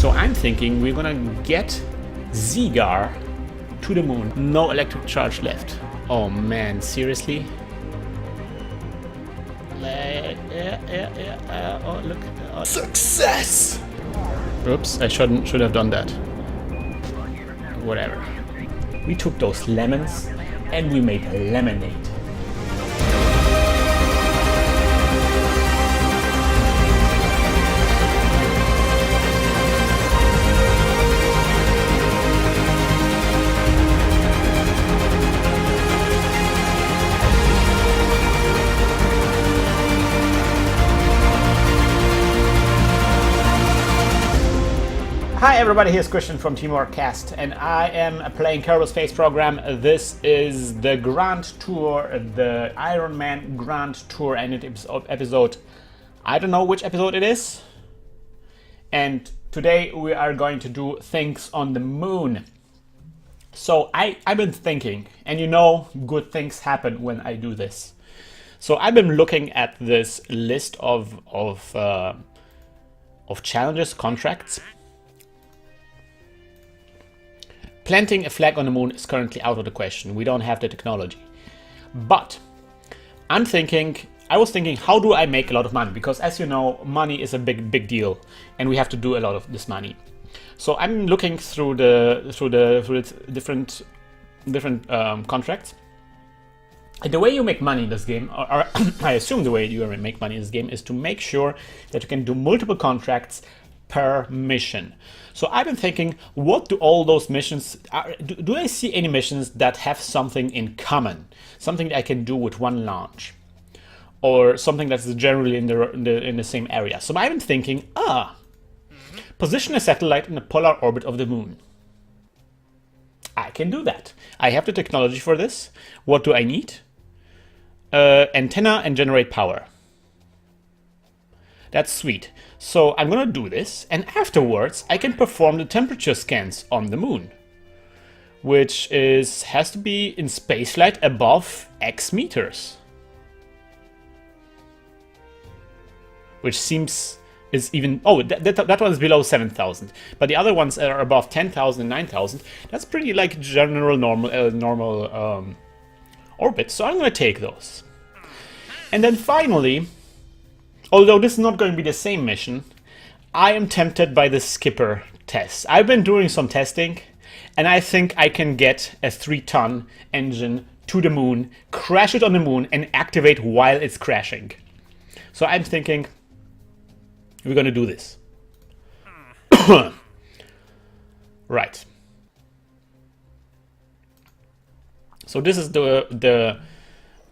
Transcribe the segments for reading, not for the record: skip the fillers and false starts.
So I'm thinking we're gonna get Zigar to the moon. No electric charge left. Oh man, seriously? Oh, look. Success! Oops, I should have done that. Whatever. We took those lemons and we made lemonade. Hi everybody, here's Christian from Teamwork Cast, and I am playing Kerbal Space Program. This is the Grand Tour, the Ironman Grand Tour, and it's episode, I don't know which episode it is. And today we are going to do things on the moon. So I've been thinking, and you know, good things happen when I do this. So I've been looking at this list of challenges, contracts. Planting a flag on the moon is currently out of the question. We don't have the technology. But I was thinking, how do I make a lot of money? Because as you know, money is a big deal, and we have to do a lot of this money. So I'm looking through the different contracts. And the way you make money in this game, or I assume the way you make money in this game, is to make sure that you can do multiple contracts per mission. So I've been thinking, what do all those missions do I see any missions that have something in common, something that I can do with one launch, or something that's generally in the same area? So I've been thinking, position a satellite in the polar orbit of the moon. I can do that. I have the technology for this. What do I need? Antenna and generate power. That's sweet. So I'm gonna do this, and afterwards I can perform the temperature scans on the moon, which has to be in spaceflight above X meters, which seems is even that one is below 7,000, but the other ones are above 10,000 and 9,000. That's pretty like general normal orbit. So I'm gonna take those, and then finally. Although this is not going to be the same mission, I am tempted by the skipper test. I've been doing some testing, and I think I can get a 3-ton engine to the moon, crash it on the moon, and activate while it's crashing. So I'm thinking we're going to do this. Right. So this is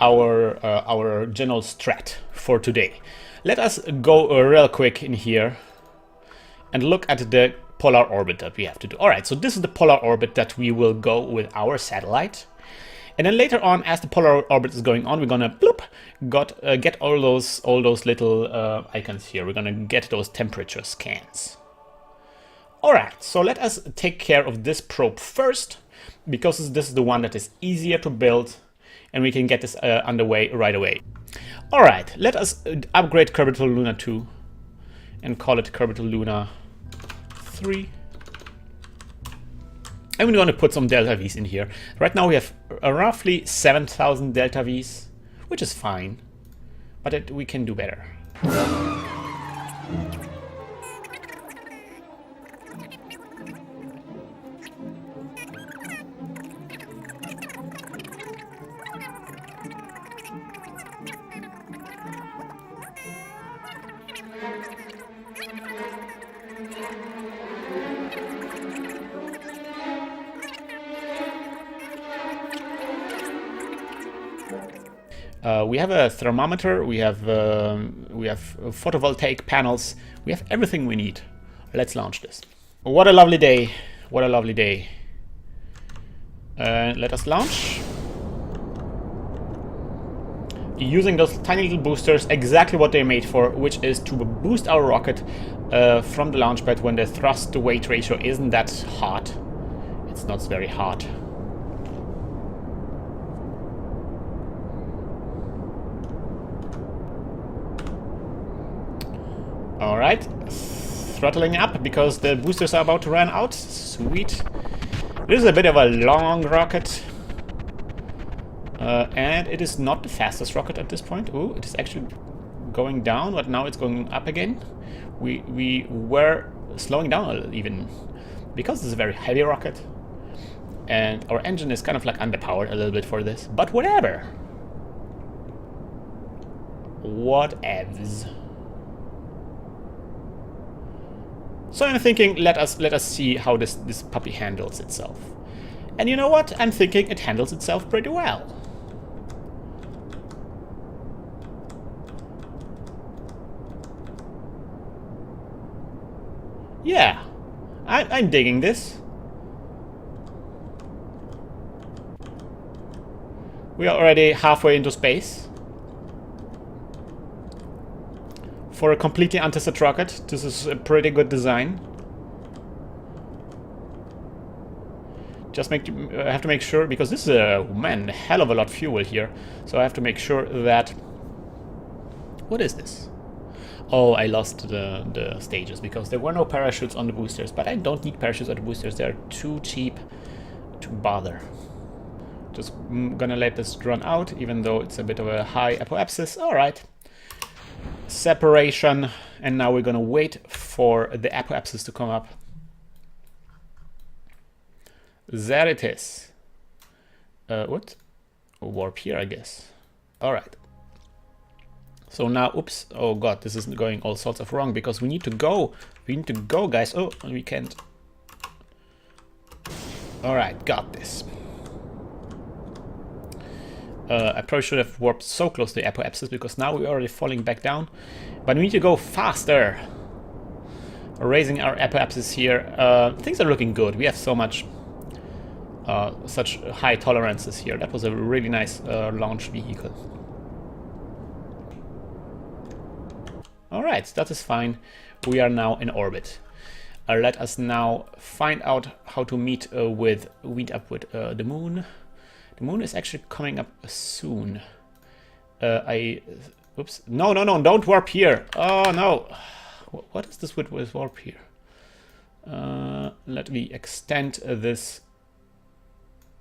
our general strat for today. Let us go real quick in here and look at the polar orbit that we have to do. Alright, so this is the polar orbit that we will go with our satellite. And then later on, as the polar orbit is going on, we're gonna get all those little icons here. We're gonna get those temperature scans. Alright, so let us take care of this probe first, because this is the one that is easier to build, and we can get this underway right away. Alright, let us upgrade Kerbital Luna 2 and call it Kerbital Luna 3. And we're going to put some Delta Vs in here. Right now we have roughly 7,000 Delta Vs, which is fine, but we can do better. We have a thermometer, we have photovoltaic panels, we have everything we need. Let's launch this. What a lovely day, what a lovely day. Let us launch. Using those tiny little boosters, exactly what they're made for, which is to boost our rocket from the launch pad when the thrust to weight ratio isn't that hot. It's not very hot. Alright, throttling up because the boosters are about to run out. Sweet. This is a bit of a long rocket. And it is not the fastest rocket at this point. Ooh, it is actually going down, but now it's going up again. We were slowing down a little even, because it's a very heavy rocket. And our engine is kind of like underpowered a little bit for this. But whatever. Whatevs. So I'm thinking, let us see how this puppy handles itself. And you know what? I'm thinking it handles itself pretty well. Yeah, I'm digging this. We are already halfway into space. For a completely untested rocket, this is a pretty good design. Just I have to make sure, because this is a, man, a hell of a lot of fuel here. So I have to make sure that... What is this? Oh, I lost the stages because there were no parachutes on the boosters. But I don't need parachutes on the boosters. They're too cheap to bother. Just gonna let this run out, even though it's a bit of a high apoapsis. Alright. Separation. And now we're gonna wait for the apoapsis to come up. There it is. What? Warp here, I guess. Alright. So now, oops, oh god, this is going all sorts of wrong because we need to go. We need to go, guys. Oh, we can't. Alright, got this. I probably should have warped so close to the apoapsis because now we're already falling back down. But we need to go faster. We're raising our apoapsis here. Things are looking good. We have so much, such high tolerances here. That was a really nice launch vehicle. Alright, that is fine. We are now in orbit. Let us now find out how to meet up with the moon. The moon is actually coming up soon. Oops. No, don't warp here. Oh, no. What is this with warp here? Let me extend this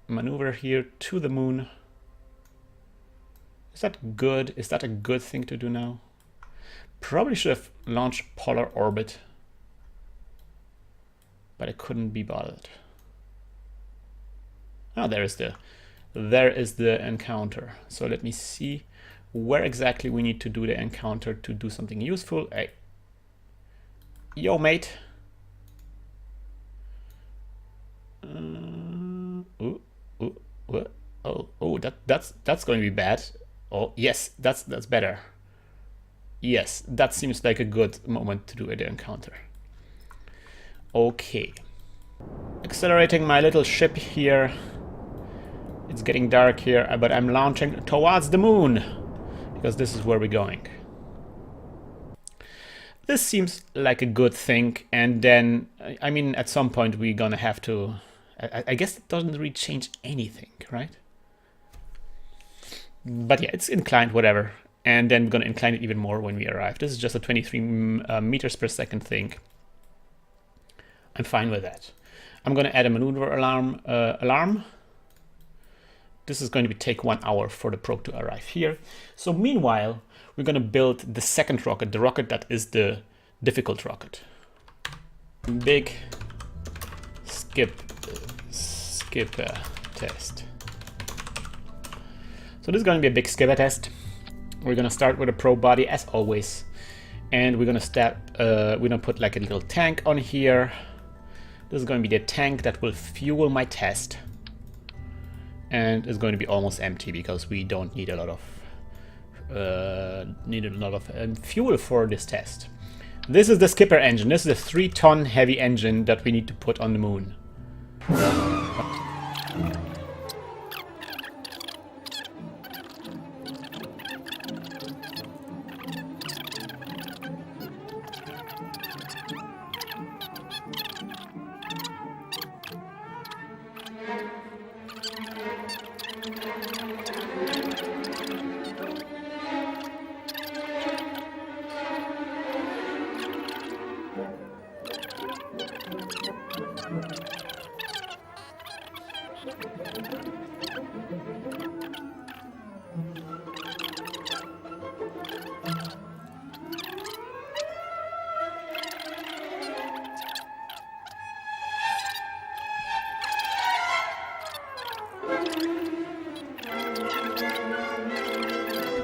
maneuver here to the moon. Is that good? Is that a good thing to do now? Probably should have launched polar orbit, but I couldn't be bothered. Oh, there is the encounter. So let me see where exactly we need to do the encounter to do something useful. Hey, yo, mate. Oh, that's going to be bad. Oh, yes, that's better. Yes, that seems like a good moment to do the encounter. Okay. Accelerating my little ship here. It's getting dark here, but I'm launching towards the moon. Because this is where we're going. This seems like a good thing. And then, I mean, at some point we're gonna have to... I guess it doesn't really change anything, right? But yeah, it's inclined, whatever. And then we're going to incline it even more when we arrive. This is just a 23 meters per second thing. I'm fine with that. I'm going to add a maneuver alarm. This is going to take 1 hour for the probe to arrive here. So meanwhile, we're going to build the second rocket, the rocket that is the difficult rocket. Big skip test. So this is going to be a big skipper test. We're gonna start with a probe body as always, and we're gonna put like a little tank on here. This is going to be the tank that will fuel my test, and it's going to be almost empty because we don't need a lot of fuel for this test. This is the skipper engine. This is a 3-ton heavy engine that we need to put on the moon.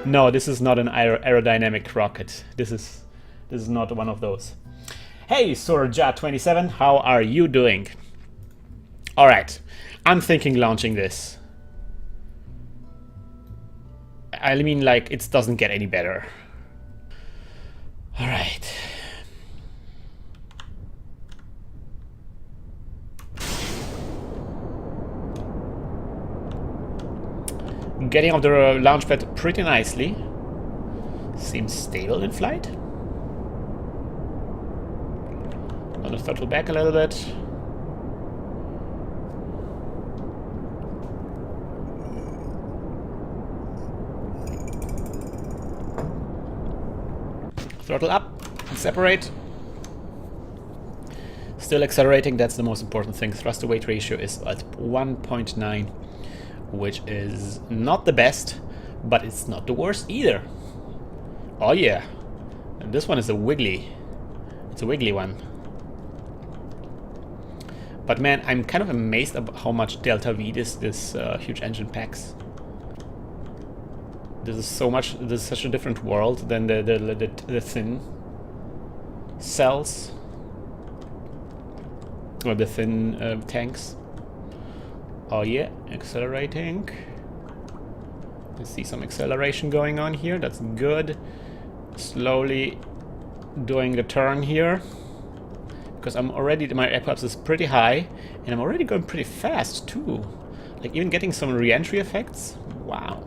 No, this is not an aerodynamic rocket. This is not one of those. Hey, Surja27, how are you doing? All right, I'm thinking launching this. I mean, like, it doesn't get any better. All right. Getting off the launch pad pretty nicely. Seems stable in flight. Gonna throttle back a little bit. Throttle up, separate. Still accelerating, that's the most important thing. Thrust to weight ratio is at 1.9, which is not the best, but it's not the worst either. Oh yeah, and this one is a wiggly. It's a wiggly one. But man, I'm kind of amazed about how much delta V this huge engine packs. This is such a different world than the thin cells or the thin tanks. Oh yeah, accelerating. I see some acceleration going on here. That's good. Slowly doing the turn here because I'm already, my apoapsis is pretty high and I'm already going pretty fast too. Like even getting some re-entry effects. Wow.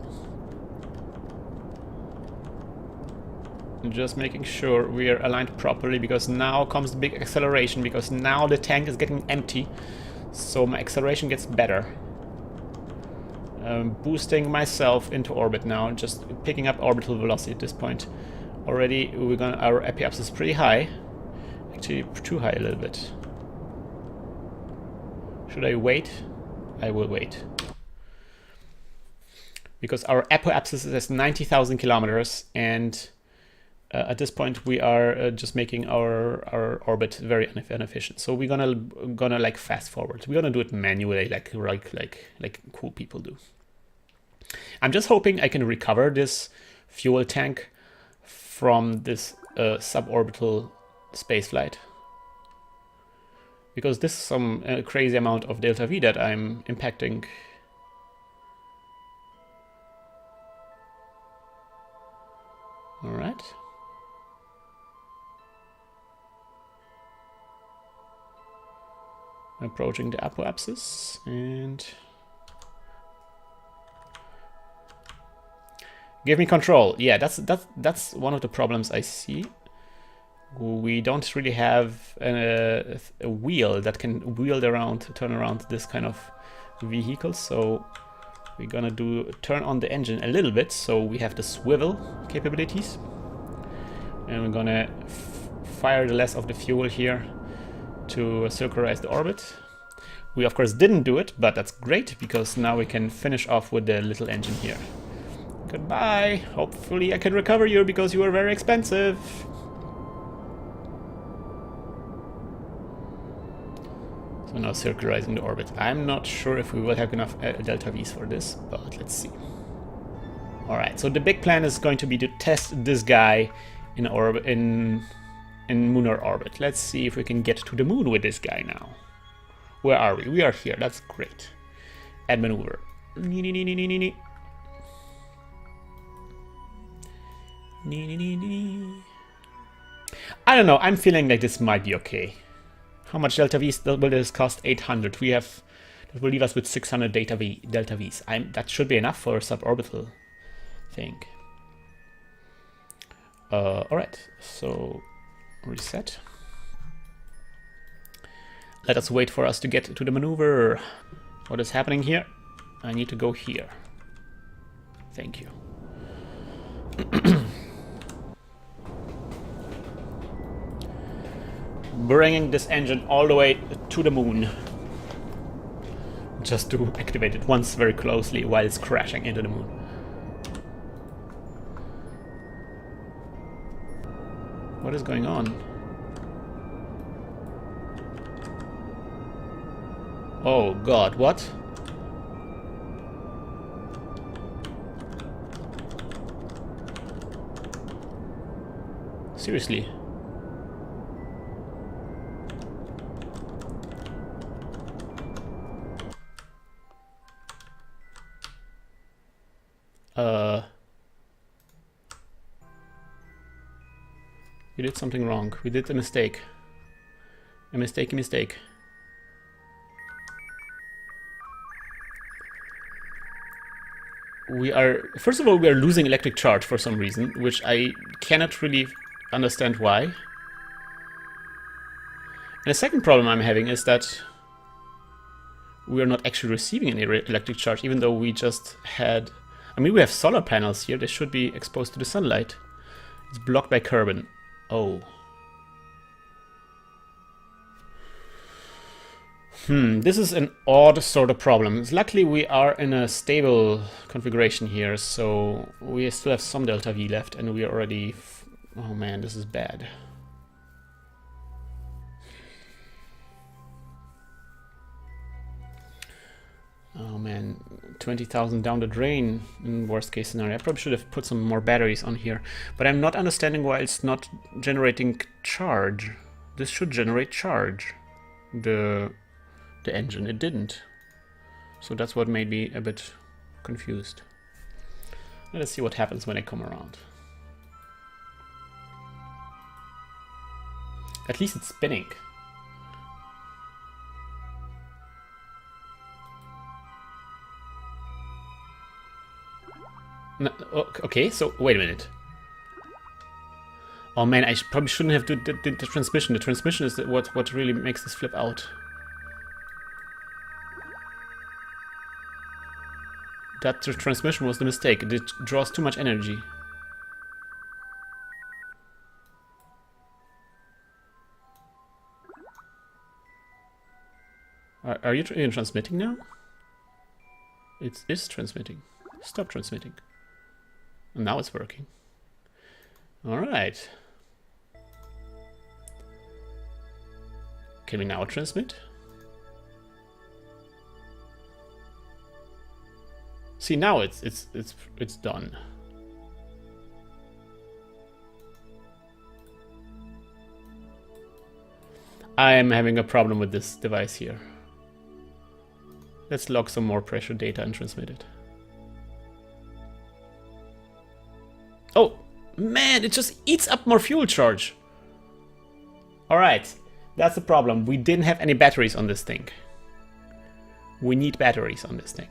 Just making sure we are aligned properly because now comes the big acceleration because now the tank is getting empty. So my acceleration gets better. Boosting myself into orbit now, just picking up orbital velocity at this point. Already our apoapsis is pretty high. Actually too high a little bit. Should I wait? I will wait. Because our apoapsis is 90,000 kilometers and at this point we are just making our orbit very inefficient. So we're gonna like fast forward. We're gonna do it manually, like cool people do. I'm just hoping I can recover this fuel tank from this suborbital spaceflight, because this is some crazy amount of delta V that I'm impacting. All right. Approaching the apoapsis and give me control. Yeah, that's one of the problems I see. We don't really have a wheel that can turn around this kind of vehicle. So we're gonna turn on the engine a little bit so we have the swivel capabilities, and we're gonna fire the less of the fuel here to circularize the orbit. We of course didn't do it, but that's great because now we can finish off with the little engine here. Goodbye. Hopefully I can recover you because you are very expensive. So now circularizing the orbit. I'm not sure if we will have enough delta V's for this, but let's see. Alright, so the big plan is going to be to test this guy in orbit, in lunar orbit. Let's see if we can get to the moon with this guy now. Where are we? We are here. That's great. Add maneuver. I don't know. I'm feeling like this might be okay. How much delta V's will this cost? 800. That will leave us with 600 delta V's. That should be enough for a suborbital thing. All right. So reset. Let us wait for us to get to the maneuver. What is happening here? I need to go here. Thank you. Bringing this engine all the way to the moon. Just to activate it once very closely while it's crashing into the moon. What is going on? Oh god, what? Seriously. We did something wrong. We did a mistake. A mistake. We are, first of all, we are losing electric charge for some reason, which I cannot really understand why. And the second problem I'm having is that we are not actually receiving any electric charge, even though we just had... I mean, we have solar panels here. They should be exposed to the sunlight. It's blocked by carbon. Oh. This is an odd sort of problem. Luckily, we are in a stable configuration here, so we still have some delta V left, and we are already... Oh man, this is bad. Oh man, 20,000 down the drain in worst case scenario. I probably should have put some more batteries on here, but I'm not understanding why it's not generating charge. This should generate charge. The engine, it didn't. So that's what made me a bit confused. Let's see what happens when I come around. At least it's spinning. No, okay, so wait a minute. Oh man, I probably shouldn't have did the transmission. The transmission is what really makes this flip out. That transmission was the mistake. It draws too much energy. Are you transmitting now? It is transmitting. Stop transmitting. And now it's working. Alright. Can we now transmit? See, now it's done. I am having a problem with this device here. Let's log some more pressure data and transmit it. Oh, man, it just eats up more fuel charge. Alright, that's the problem. We didn't have any batteries on this thing. We need batteries on this thing.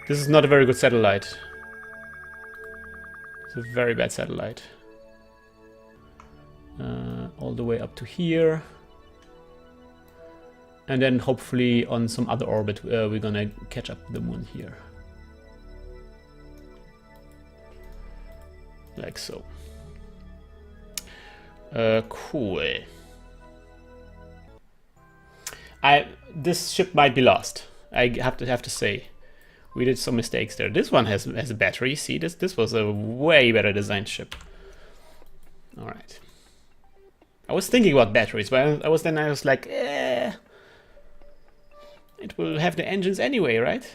This is not a very good satellite. It's a very bad satellite. All the way up to here. And then hopefully on some other orbit we're gonna catch up the moon here. Like so. Cool. This ship might be lost. I have to say. We did some mistakes there. This one has a battery. See, this was a way better designed ship. All right. I was thinking about batteries, but I was like, it will have the engines anyway, right?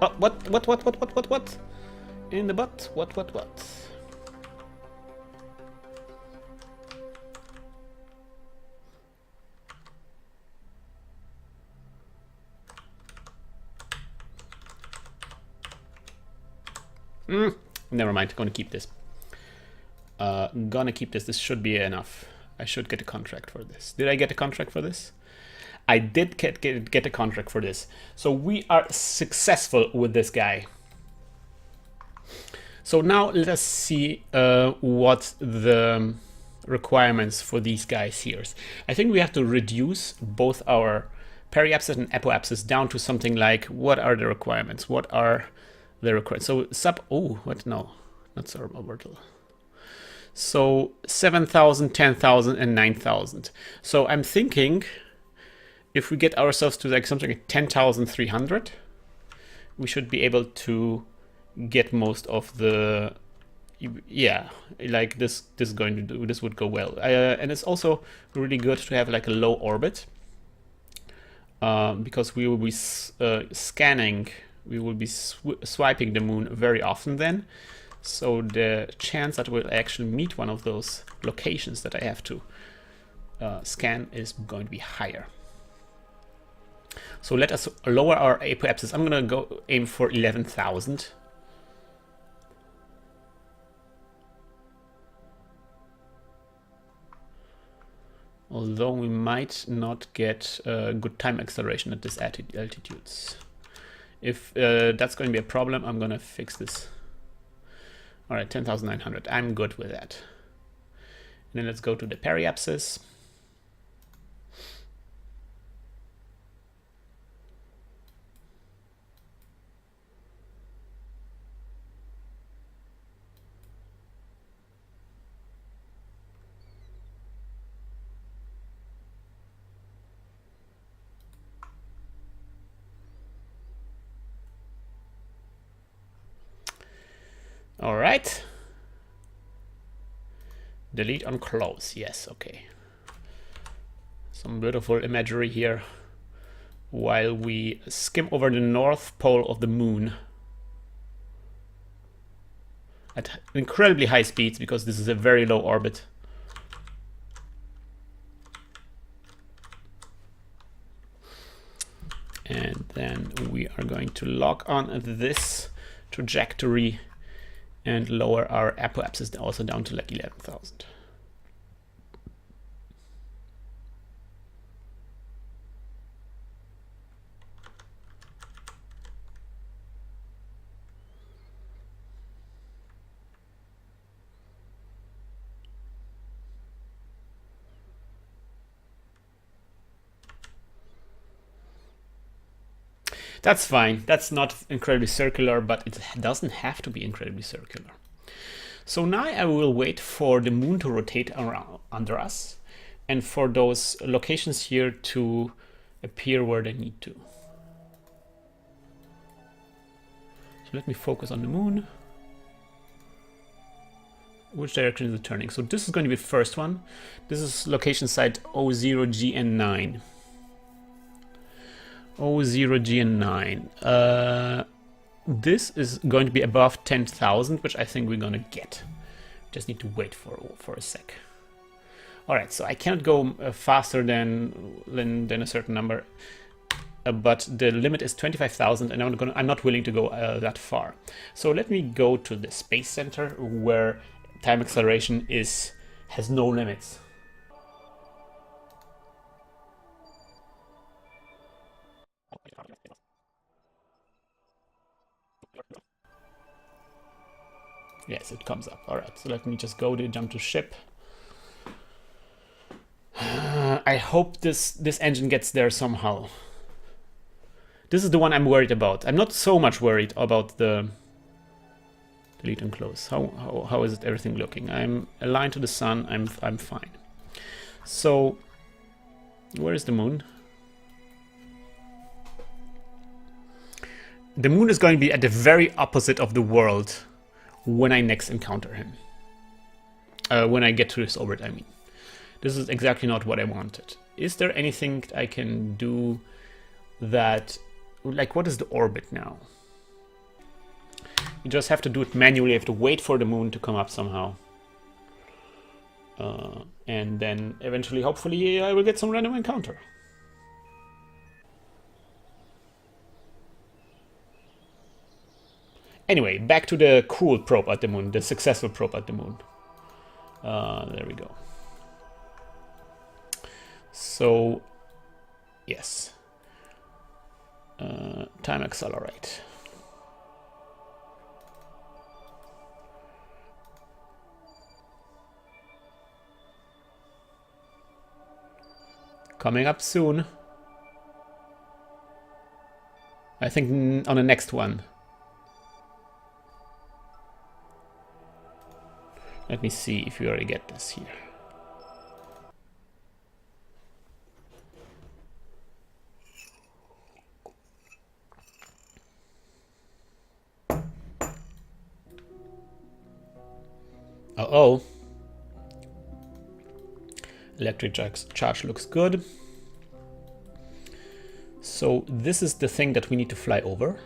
Oh, what? In the butt? What? Never mind, gonna keep this. This should be enough. I should get a contract for this. Did I get a contract for this? I did get a contract for this. So we are successful with this guy. So now let us see what the requirements for these guys here is. I think we have to reduce both our periapsis and apoapsis down to something like, what are the requirements? What are the requirements? So no, not suborbital. So 7,000, 10,000, and 9,000. So I'm thinking if we get ourselves to like something like 10,300, we should be able to get most of the, yeah, like this is going to do, this would go well. And it's also really good to have like a low orbit, because we will be scanning, we will be swiping the moon very often then. So the chance that we'll actually meet one of those locations that I have to scan is going to be higher. So let us lower our apoapsis. I'm gonna go aim for 11,000. Although we might not get good time acceleration at this altitudes. If that's going to be a problem, I'm gonna fix this. All right, 10,900. I'm good with that. And then let's go to the periapsis. All right. Delete on close. Yes, okay. Some beautiful imagery here while we skim over the north pole of the moon at incredibly high speeds, because this is a very low orbit. And then we are going to lock on this trajectory and lower our apoapsis also down to like 11,000. That's fine. That's not incredibly circular, but it doesn't have to be incredibly circular. So now I will wait for the moon to rotate around under us and for those locations here to appear where they need to. So let me focus on the moon. Which direction is it turning? So this is going to be the first one. This is location site 00GN9. 00GN9. This is going to be above 10,000, which I think we're going to get. Just need to wait for a sec. All right, so I cannot go faster than a certain number, but the limit is 25,000, and I'm not willing to go that far. So let me go to the space center where time acceleration has no limits. Yes, it comes up. All right, so let me just go to jump to ship. I hope this engine gets there somehow. This is the one I'm worried about. I'm not so much worried about the delete and close. How is it everything looking? I'm aligned to the sun. I'm fine. So where is the moon? The moon is going to be at the very opposite of the world when I next encounter him. When I get to this orbit, I mean. This is exactly not what I wanted. Is there anything I can do that, like, what is the orbit now? You just have to do it manually. You have to wait for the moon to come up somehow. And then eventually, hopefully, I will get some random encounter. Anyway, back to the cool probe at the moon, the successful probe at the moon. There we go. So, yes. Time accelerate. Coming up soon. I think on the next one. Let me see if we already get this here. Uh-oh. Electric charge looks good. So this is the thing that we need to fly over.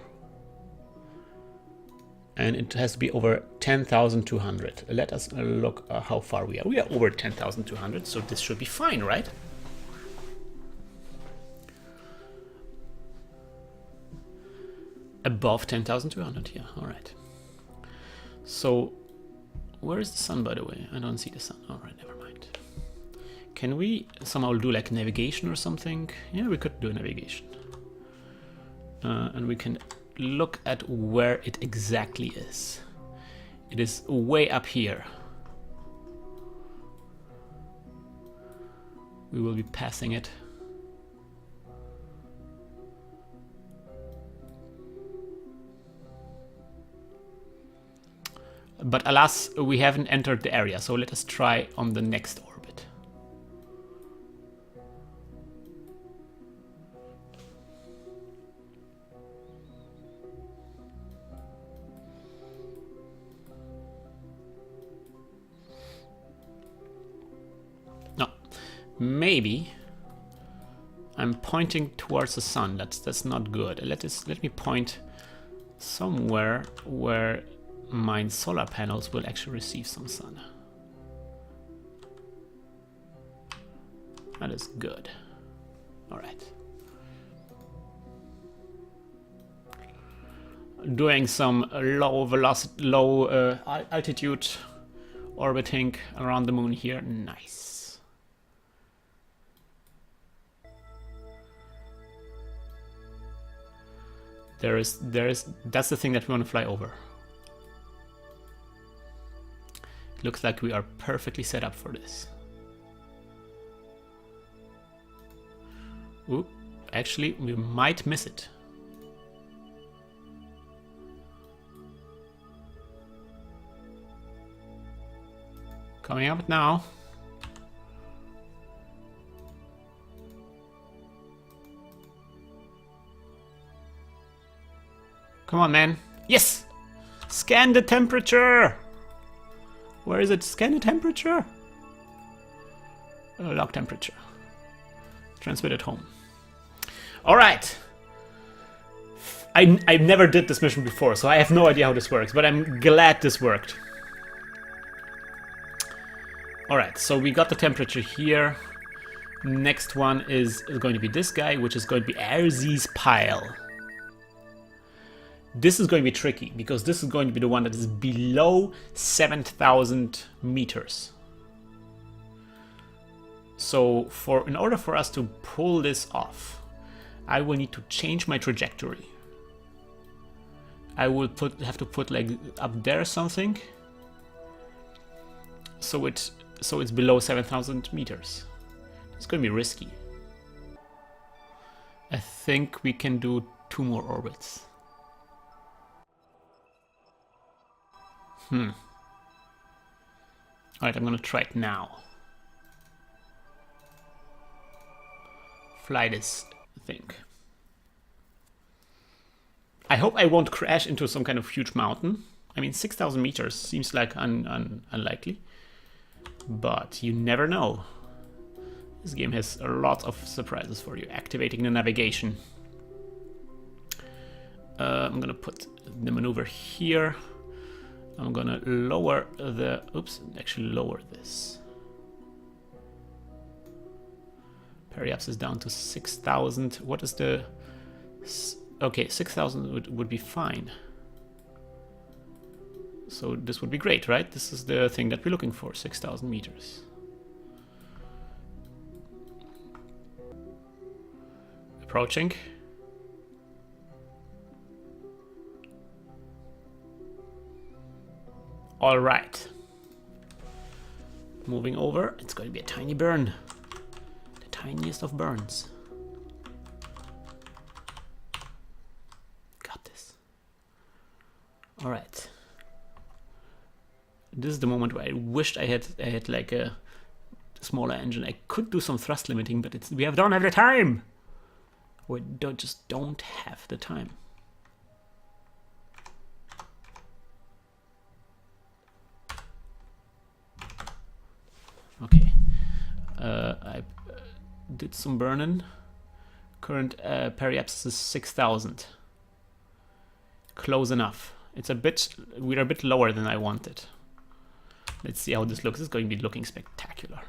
And it has to be over 10,200. Let us look how far we are. We are over 10,200, so this should be fine, right? Above 10,200, yeah, all right. So, where is the sun, by the way? I don't see the sun. All right, never mind. Can we somehow do like navigation or something? Yeah, we could do navigation. And we can look at where it exactly is. It is way up here. We will be passing it. But alas, we haven't entered the area, so let us try on the next orbit. No, maybe I'm pointing towards the sun. That's not good. Let me point somewhere where my solar panels will actually receive some sun. That is good. All right. Doing some low velocity, low altitude orbiting around the moon here. Nice. That's the thing that we want to fly over. Looks like we are perfectly set up for this. Oop, actually, we might miss it. Coming up now. Come on, man. Yes! Scan the temperature! Where is it? Scan the temperature? Log temperature. Transmit it home. Alright. I never did this mission before, so I have no idea how this works, but I'm glad this worked. Alright, so we got the temperature here. Next one is going to be this guy, which is going to be Erzi's pile. This is going to be tricky, because this is going to be the one that is below 7,000 meters. So in order for us to pull this off, I will need to change my trajectory. I will have to put like up there something, so it's below 7,000 meters. It's going to be risky. I think we can do 2 more orbits. Alright, I'm gonna try it now. Fly this thing. I hope I won't crash into some kind of huge mountain. I mean, 6,000 meters seems like unlikely. But you never know. This game has a lot of surprises for you. Activating the navigation. I'm gonna put the maneuver here. I'm gonna lower the, oops, actually lower this. Periaps is down to 6,000. What is the, okay, 6,000 would be fine. So this would be great, right? This is the thing that we're looking for, 6,000 meters. Approaching. All right. Moving over, it's going to be a tiny burn. The tiniest of burns. Got this. All right. This is the moment where I wished I had like a smaller engine. I could do some thrust limiting, but we don't have the time. We just don't have the time. Okay, I did some burning. Current periapsis is 6,000. Close enough. It's a bit, we're a bit lower than I wanted. Let's see how this looks. It's going to be looking spectacular.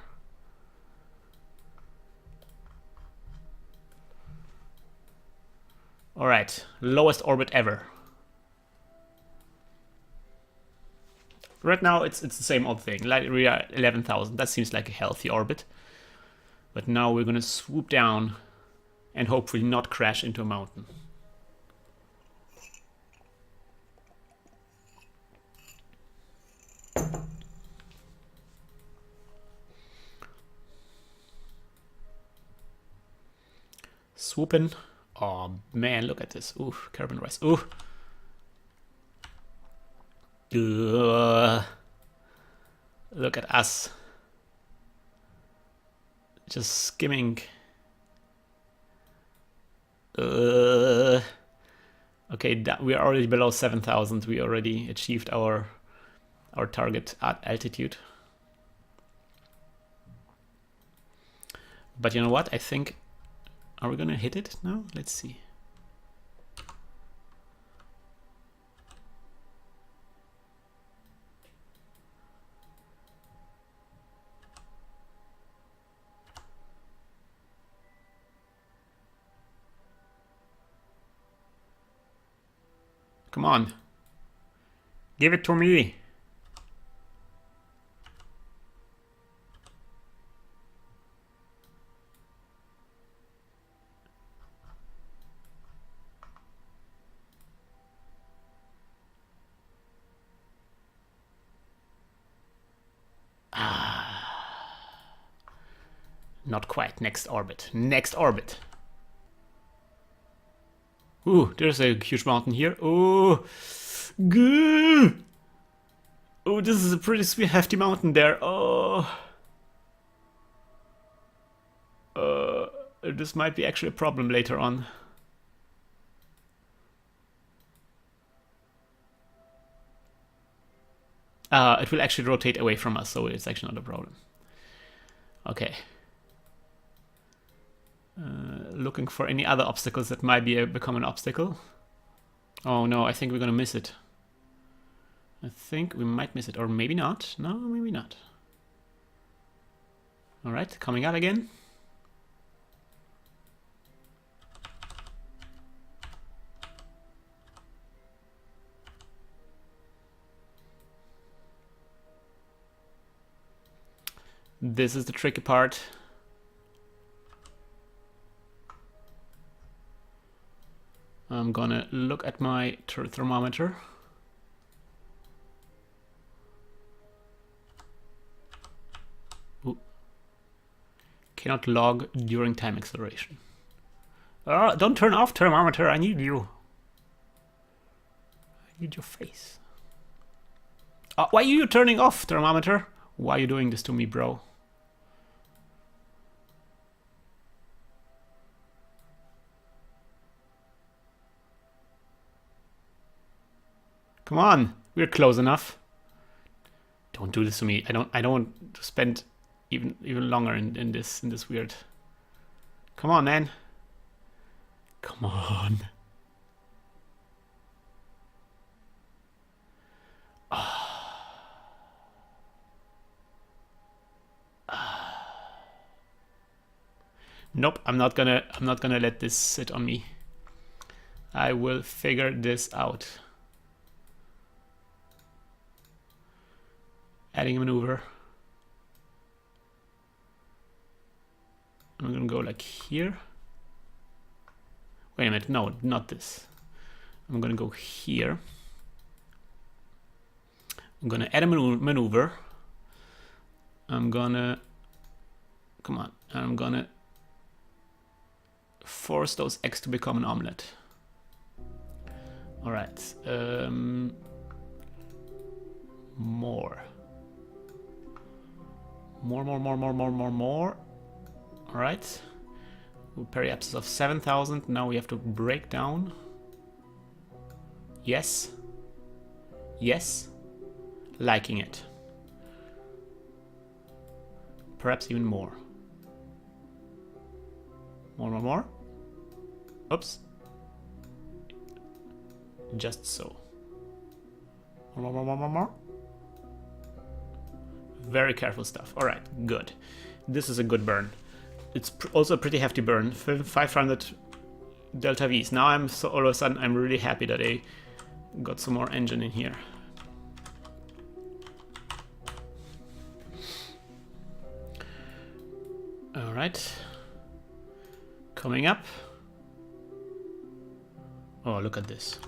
All right, lowest orbit ever. Right now, it's the same old thing. Like we are 11,000. That seems like a healthy orbit. But now we're gonna swoop down and hopefully not crash into a mountain. Swooping. Oh man, look at this. Ooh, carbon rise. Ooh. Look at us. Just skimming. Okay, we are already below 7,000. We already achieved our target at altitude. But you know what? I think, are we gonna hit it now? Let's see. Come on. Give it to me. Not quite. Next orbit. Next orbit. Ooh, there's a huge mountain here. Ooh. Goo. Oh, this is a pretty sweet, hefty mountain there. Oh. This might be actually a problem later on. It will actually rotate away from us, so it's actually not a problem. Okay. Looking for any other obstacles that might become an obstacle. Oh no, I think we're gonna miss it. I think we might miss it, or maybe not. No, maybe not. All right, coming out again. This is the tricky part. I'm gonna look at my thermometer. Ooh. Cannot log during time acceleration. Oh, don't turn off thermometer, I need you. I need your face. Why are you turning off thermometer? Why are you doing this to me, bro? Come on, we're close enough. Don't do this to me. I don't want to spend even longer in this weird. Come on, man. Come on. Nope, I'm not gonna let this sit on me. I will figure this out. Adding a maneuver. I'm gonna go like here. Wait a minute, no, not this. I'm gonna go here. I'm gonna add a maneuver. I'm gonna, come on, I'm gonna force those eggs to become an omelet. All right, more. All right, periapsis of 7,000. Now we have to break down. Yes, yes, liking it. Perhaps even more. More. Oops. Just so. More. Very careful stuff. All right, good. This is a good burn. It's also a pretty hefty burn. 500 delta V's. Now all of a sudden I'm really happy that I got some more engine in here. All right. Coming up. Oh, look at this.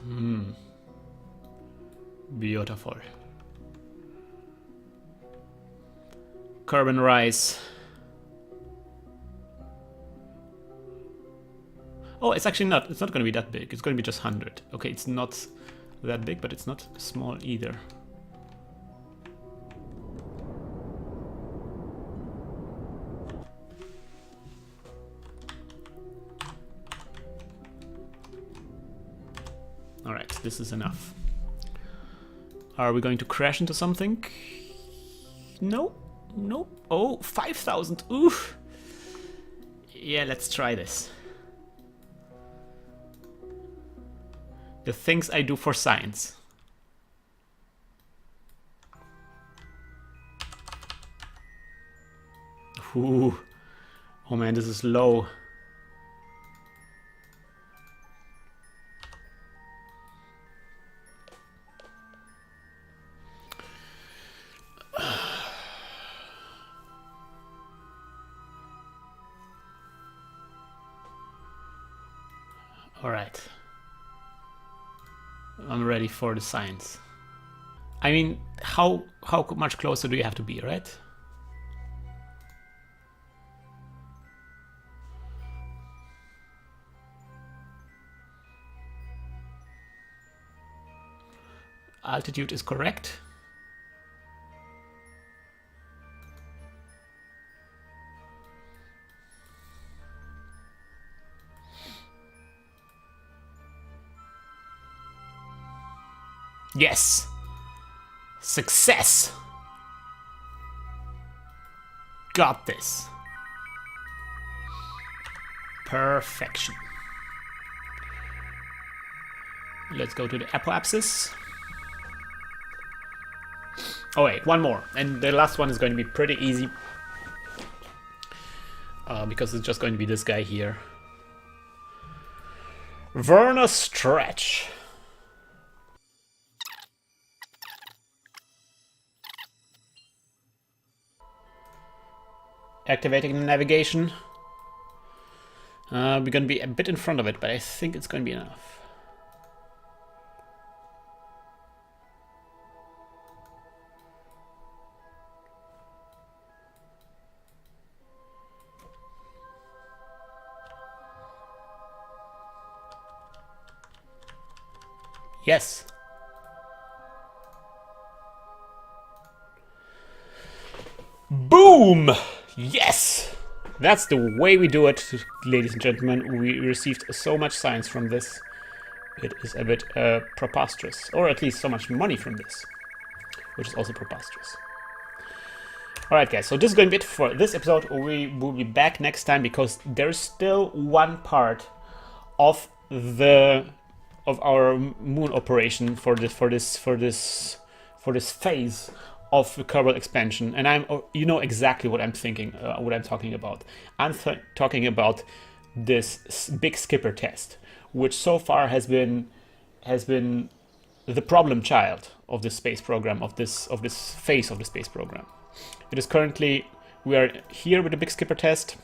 Beautiful. Carbon rise. Oh, it's actually not. It's not going to be that big. It's going to be just 100. Okay, it's not that big, but it's not small either. All right, this is enough. Are we going to crash into something? No, no. Oh, 5,000. Oof. Yeah, let's try this. The things I do for science. Ooh. Oh man, this is low. All right. I'm ready for the science. I mean, how much closer do you have to be, right? Altitude is correct. Yes! Success! Got this. Perfection. Let's go to the apoapsis. Oh wait, one more. And the last one is going to be pretty easy. Because it's just going to be this guy here. Verna stretch. Activating the navigation. We're going to be a bit in front of it, but I think it's going to be enough. Yes. Boom! Yes! That's the way we do it, ladies and gentlemen. We received so much science from this. It is a bit preposterous. Or at least so much money from this. Which is also preposterous. Alright guys, so this is going to be it for this episode. We will be back next time because there's still one part of our moon operation for this phase of the Kerbal expansion, and you know exactly what I'm thinking, what I'm talking about. I'm talking about this big skipper test, which so far has been the problem child of this space program, of this phase of the space program. It is currently, we are here with the big skipper test.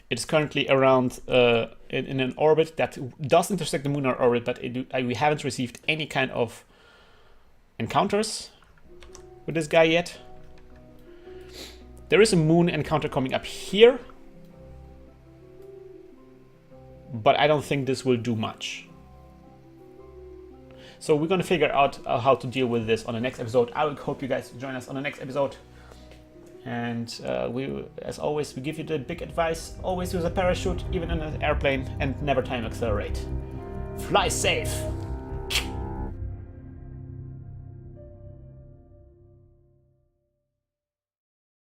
It is currently around in an orbit that does intersect the lunar orbit, but we haven't received any kind of encounters with this guy yet. There is a moon encounter coming up here, but I don't think this will do much. So we're going to figure out how to deal with this on the next episode. I would hope you guys join us on the next episode. And as always, we give you the big advice: always use a parachute, even in an airplane, and never time accelerate. Fly safe!